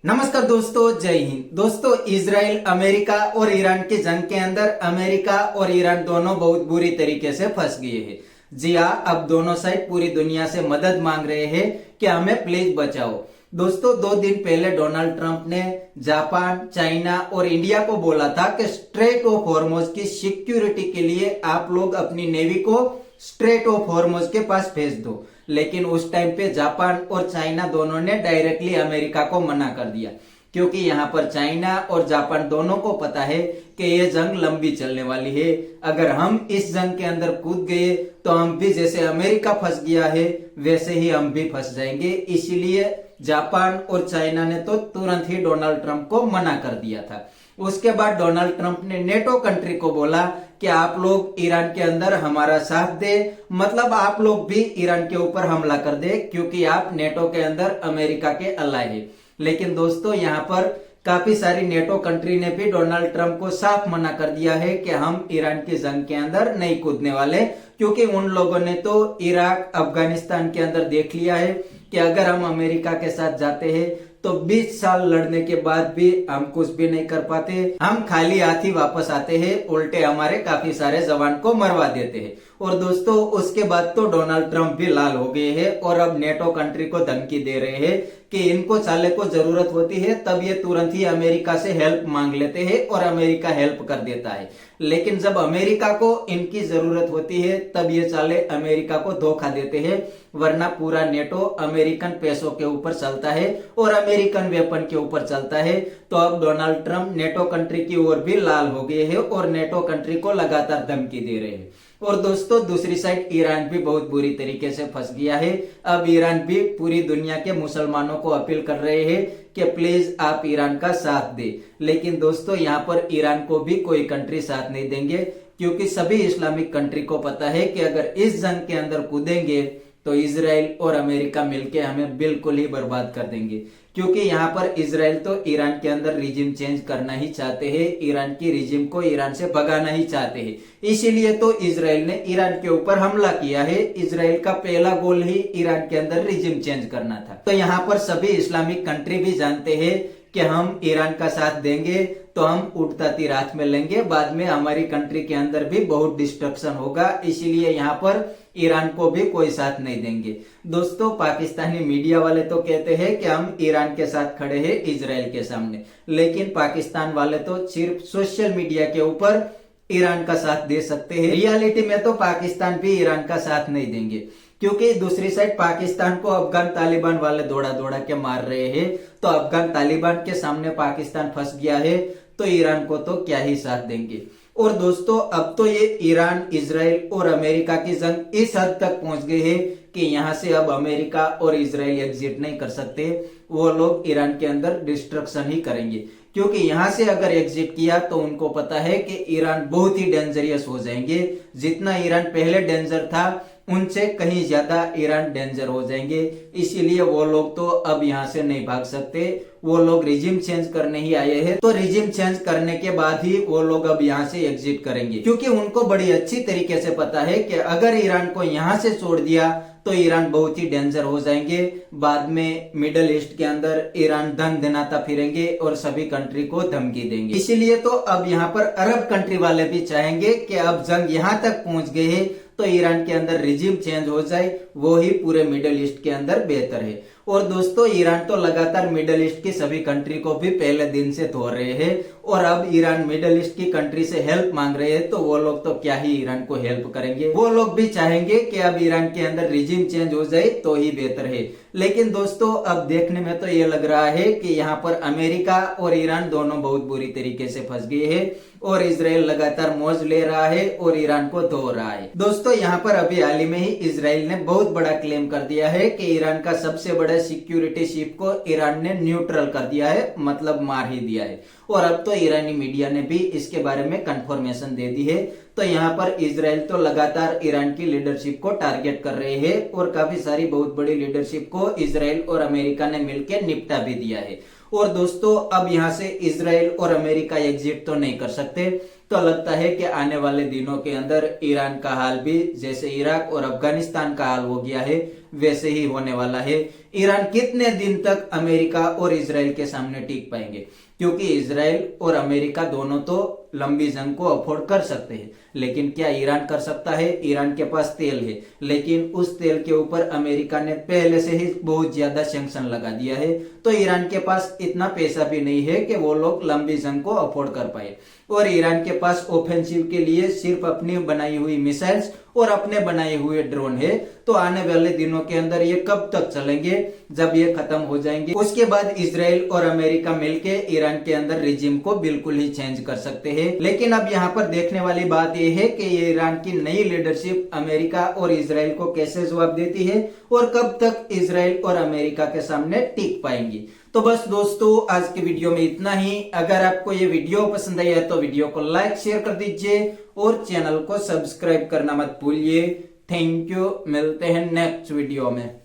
नमस्कार दोस्तों, जय हिंद। दोस्तों, इजराइल, अमेरिका और ईरान की जंग के अंदर अमेरिका और ईरान दोनों बहुत बुरी तरीके से फंस गए हैं। जी हाँ, अब दोनों साइड पूरी दुनिया से मदद मांग रहे हैं कि हमें प्लीज बचाओ। दोस्तों, 2 दिन पहले डोनाल्ड ट्रंप ने जापान, चाइना और इंडिया को बोला था कि स्ट्रेट ऑफ हॉर्मुज की सिक्योरिटी के लिए आप लोग अपनी नेवी को स्ट्रेट ऑफ हॉर्मुज के पास भेज दो। लेकिन उस टाइम पे जापान और चाइना दोनों ने डायरेक्टली अमेरिका को मना कर दिया, क्योंकि यहाँ पर चाइना और जापान दोनों को पता है कि ये जंग लंबी चलने वाली है। अगर हम इस जंग के अंदर कूद गए तो हम भी जैसे अमेरिका फंस गया है वैसे ही हम भी फंस जाएंगे। इसीलिए जापान और चाइना ने तो तुरंत ही डोनाल्ड ट्रंप को मना कर दिया था। उसके बाद डोनाल्ड ट्रंप ने नेटो कंट्री को बोला कि आप लोग ईरान के अंदर हमारा साथ दे, मतलब आप लोग भी ईरान के ऊपर हमला कर दे, क्योंकि आप नेटो के अंदर अमेरिका के अलाय है। लेकिन दोस्तों, यहाँ पर काफी सारी नेटो कंट्री ने भी डोनाल्ड ट्रंप को साफ मना कर दिया है कि हम ईरान की जंग के अंदर नहीं कूदने वाले, क्योंकि उन लोगों ने तो इराक, अफगानिस्तान के अंदर देख लिया है कि अगर हम अमेरिका के साथ जाते हैं तो 20 साल लड़ने के बाद भी हम कुछ भी नहीं कर पाते, हम खाली हाथ ही वापस आते हैं, उल्टे हमारे काफी सारे जवान को मरवा देते हैं। और दोस्तों, उसके बाद तो डोनाल्ड ट्रंप भी लाल हो गए हैं और अब नेटो कंट्री को धमकी दे रहे हैं कि इनको साले को जरूरत होती है तब ये तुरंत ही अमेरिका से हेल्प मांग लेते हैं और अमेरिका हेल्प कर देता है। लेकिन जब अमेरिका को इनकी जरूरत होती है तब ये साले अमेरिका को धोखा देते हैं, वरना पूरा नेटो अमेरिकन पैसों के ऊपर चलता है और अमेरिकन वेपन के ऊपर चलता है। तो अब डोनाल्ड ट्रंप नेटो कंट्री की ओर भी लाल हो गए हैं और नेटो कंट्री को लगातार धमकी दे रहे हैं। और दोस्तों, दूसरी साइड ईरान भी बहुत बुरी तरीके से फंस गया है। अब ईरान भी पूरी दुनिया के मुसलमानों को अपील कर रहे हैं कि प्लीज आप ईरान का साथ दे। लेकिन दोस्तों, यहाँ पर ईरान को भी कोई कंट्री साथ नहीं देंगे, क्योंकि सभी इस्लामिक कंट्री को पता है कि अगर इस जंग के अंदर कूदेंगे तो इजराइल और अमेरिका मिलकर हमें बिल्कुल ही बर्बाद कर देंगे। क्योंकि यहाँ पर इजराइल तो ईरान के अंदर रिजिम चेंज करना ही चाहते हैं, ईरान की रिजिम को ईरान से भगाना ही चाहते हैं। इसीलिए तो इजराइल ने ईरान के ऊपर हमला किया है। इजराइल का पहला गोल ही ईरान के अंदर रिजिम चेंज करना था। तो यहाँ पर सभी इस्लामिक कंट्री भी जानते हैं कि हम ईरान का साथ देंगे तो हम उड़ता तीर हाथ में लेंगे, बाद में हमारी कंट्री के अंदर भी बहुत डिस्ट्रक्शन होगा। इसीलिए यहाँ पर ईरान को भी कोई साथ नहीं देंगे। दोस्तों, पाकिस्तानी मीडिया वाले तो कहते हैं कि हम ईरान के साथ खड़े हैं इजराइल के सामने, लेकिन पाकिस्तान वाले तो सिर्फ सोशल मीडिया के ऊपर ईरान का साथ दे सकते हैं। रियलिटी में तो पाकिस्तान भी ईरान का साथ नहीं देंगे, क्योंकि दूसरी साइड पाकिस्तान को अफगान तालिबान वाले दौड़ा दौड़ा के मार रहे हैं। तो अफगान तालिबान के सामने पाकिस्तान फंस गया है, तो ईरान को तो क्या ही साथ देंगे। और दोस्तों, अब तो ये ईरान, इजराइल और अमेरिका की जंग इस हद तक पहुंच गई है कि यहाँ से अब अमेरिका और इजराइल एग्जिट नहीं कर सकते। वो लोग ईरान के अंदर डिस्ट्रक्शन ही करेंगे, क्योंकि यहाँ से अगर एग्जिट किया तो उनको पता है कि ईरान बहुत ही डेंजरियस हो जाएंगे। जितना ईरान पहले डेंजर था उनसे कहीं ज्यादा ईरान डेंजर हो जाएंगे। इसीलिए वो लोग तो अब यहाँ से नहीं भाग सकते, वो लोग रिजिम चेंज करने ही आए हैं। तो रिजिम चेंज करने के बाद ही वो लोग अब यहाँ से एग्जिट करेंगे, क्योंकि उनको बड़ी अच्छी तरीके से पता है कि अगर ईरान को यहाँ से छोड़ दिया तो ईरान बहुत ही डेंजर हो जाएंगे। बाद में मिडल ईस्ट के अंदर ईरान धन धनाता फिरेंगे और सभी कंट्री को धमकी देंगे। इसीलिए तो अब यहाँ पर अरब कंट्री वाले भी चाहेंगे कि अब जंग यहाँ तक पहुंच गए है तो ईरान के अंदर रिजिम चेंज हो जाए, वो ही पूरे मिडल ईस्ट के अंदर बेहतर है। और दोस्तों, ईरान तो लगातार मिडल ईस्ट की सभी कंट्री को भी पहले दिन से धो रहे हैं, और अब ईरान मिडल ईस्ट की कंट्री से हेल्प मांग रहे हैं, तो वो लोग तो क्या ही ईरान को हेल्प करेंगे। वो लोग भी चाहेंगे कि अब ईरान के अंदर रिजिम चेंज हो जाए तो ही बेहतर है। लेकिन दोस्तों, अब देखने में तो ये लग रहा है कि यहाँ पर अमेरिका और ईरान दोनों बहुत बुरी तरीके से फंस गए हैं और इजराइल लगातार मौज ले रहा है और ईरान को धो रहा है। दोस्तों, यहाँ पर अभी हाल ही में ही इजराइल ने बहुत बड़ा क्लेम कर दिया है कि ईरान का सबसे बड़ा सिक्योरिटी शिप को ईरान ने न्यूट्रल कर दिया है, मतलब मार ही दिया है। और अब तो ईरानी मीडिया ने भी इसके बारे में कंफर्मेशन दे दी है। तो यहाँ पर इजराइल तो लगातार ईरान की लीडरशिप को टारगेट कर रहे हैं और काफी सारी बहुत बड़ी लीडरशिप को इजराइल और अमेरिका ने मिलकर निपटा भी दिया है। और दोस्तों, अब यहाँ से इजराइल और अमेरिका एग्जिट तो नहीं कर सकते, तो लगता है कि आने वाले दिनों के अंदर ईरान का हाल भी जैसे इराक और अफगानिस्तान का हाल हो गया है वैसे ही होने वाला है। ईरान कितने दिन तक अमेरिका और इजराइल के सामने टिक पाएंगे, क्योंकि इजराइल और अमेरिका दोनों तो लंबी जंग को अफोर्ड कर सकते हैं, लेकिन क्या ईरान कर सकता है? ईरान के पास तेल है, लेकिन उस तेल के ऊपर अमेरिका ने पहले से ही बहुत ज्यादा सैंक्शन लगा दिया है, तो ईरान के पास इतना पैसा भी नहीं है कि वो लोग लंबी जंग को अफोर्ड कर पाए। और ईरान के पास ऑफेंसिव के लिए सिर्फ अपनी बनाई हुई मिसाइल्स और अपने बनाए हुए ड्रोन है, तो आने वाले दिनों के अंदर ये कब तक चलेंगे? जब ये खत्म हो जाएंगे उसके बाद इजराइल और अमेरिका मिलके ईरान के अंदर रिजिम को बिल्कुल ही चेंज कर सकते हैं। लेकिन अब यहाँ पर देखने वाली बात यह है कि ये ईरान की नई लीडरशिप अमेरिका और इजराइल को कैसे जवाब देती है और कब तक इजराइल और अमेरिका के सामने टिक पाएंगी। तो बस दोस्तों, आज की वीडियो में इतना ही। अगर आपको ये वीडियो पसंद आई है तो वीडियो को लाइक शेयर कर दीजिए और चैनल को सब्सक्राइब करना मत भूलिए। थैंक यू, मिलते हैं नेक्स्ट वीडियो में।